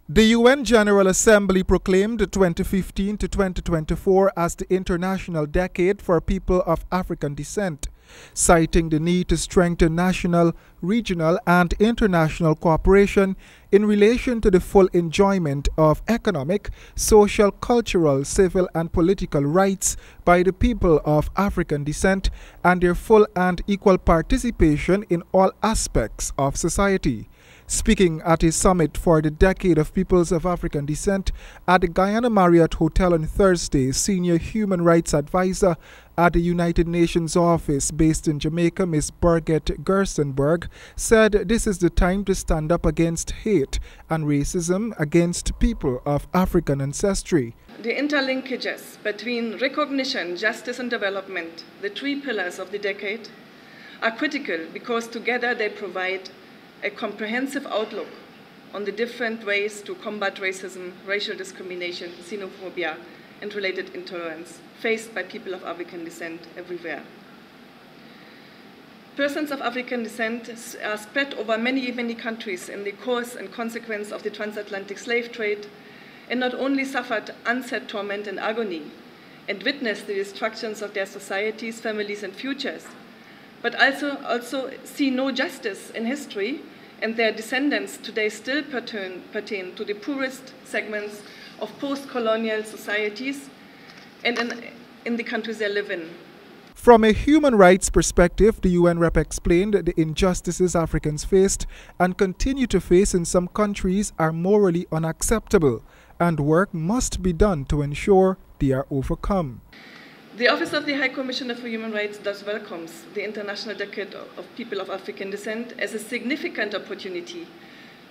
The UN General Assembly proclaimed 2015 to 2024 as the International Decade for People of African Descent, citing the need to strengthen national, regional, and international cooperation in relation to the full enjoyment of economic, social, cultural, civil, and political rights by the people of African descent and their full and equal participation in all aspects of society. Speaking at a summit for the Decade of Peoples of African Descent at the Guyana Marriott Hotel on Thursday, Senior Human Rights Advisor at the United Nations office based in Jamaica, Ms. Birgit Gerstenberg, said this is the time to stand up against hate and racism against people of African ancestry. The interlinkages between recognition, justice, and development, the three pillars of the decade, are critical because together they provide a comprehensive outlook on the different ways to combat racism, racial discrimination, xenophobia, and related intolerance faced by people of African descent everywhere. Persons of African descent are spread over many countries in the course and consequence of the transatlantic slave trade, and not only suffered unsaid torment and agony, and witnessed the destructions of their societies, families, and futures, but also see no justice in history, and their descendants today still pertain to the poorest segments of post-colonial societies and in the countries they live in. From a human rights perspective, the UN rep explained the injustices Africans faced and continue to face in some countries are morally unacceptable, and work must be done to ensure they are overcome. The Office of the High Commissioner for Human Rights thus welcomes the International Decade of People of African Descent as a significant opportunity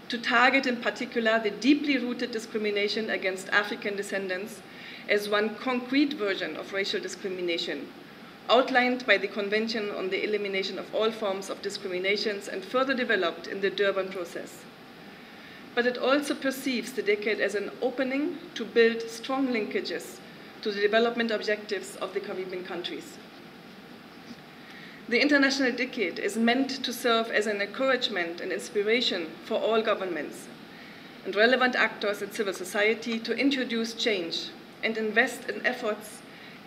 to target in particular the deeply rooted discrimination against African descendants as one concrete version of racial discrimination, outlined by the Convention on the Elimination of All Forms of Discriminations and further developed in the Durban process. But it also perceives the decade as an opening to build strong linkages to the development objectives of the Caribbean countries. The International Decade is meant to serve as an encouragement and inspiration for all governments and relevant actors in civil society to introduce change and invest in efforts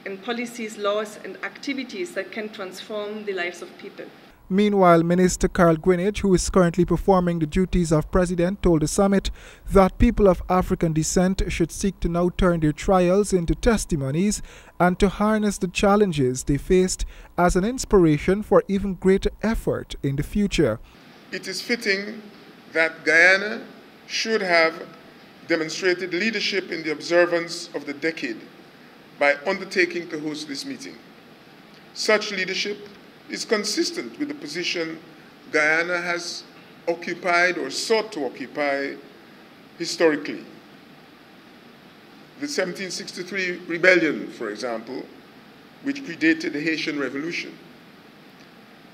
in policies, laws, and activities that can transform the lives of people. Meanwhile, Minister Carl Greenidge, who is currently performing the duties of president, told the summit that people of African descent should seek to now turn their trials into testimonies and to harness the challenges they faced as an inspiration for even greater effort in the future. It is fitting that Guyana should have demonstrated leadership in the observance of the decade by undertaking to host this meeting. Such leadership is consistent with the position Guyana has occupied or sought to occupy historically. The 1763 rebellion, for example, which predated the Haitian Revolution.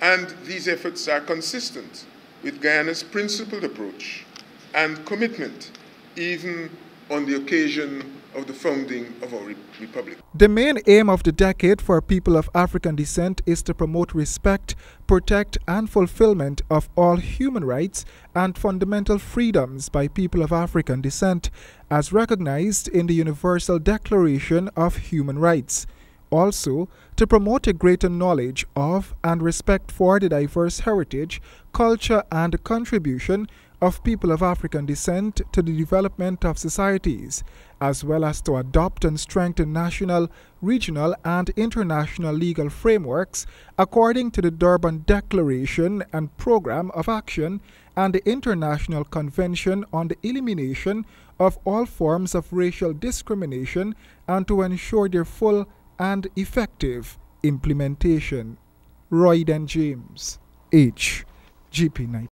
And these efforts are consistent with Guyana's principled approach and commitment, even on the occasion of the founding of our republic. The main aim of the decade for people of African descent is to promote respect, protect, and fulfillment of all human rights and fundamental freedoms by people of African descent, as recognized in the Universal Declaration of Human Rights. Also, to promote a greater knowledge of and respect for the diverse heritage, culture, and contribution of people of African descent to the development of societies, as well as to adopt and strengthen national, regional, and international legal frameworks according to the Durban Declaration and Programme of Action and the International Convention on the Elimination of All Forms of Racial Discrimination, and to ensure their full and effective implementation. Roy Den James, HGP 9.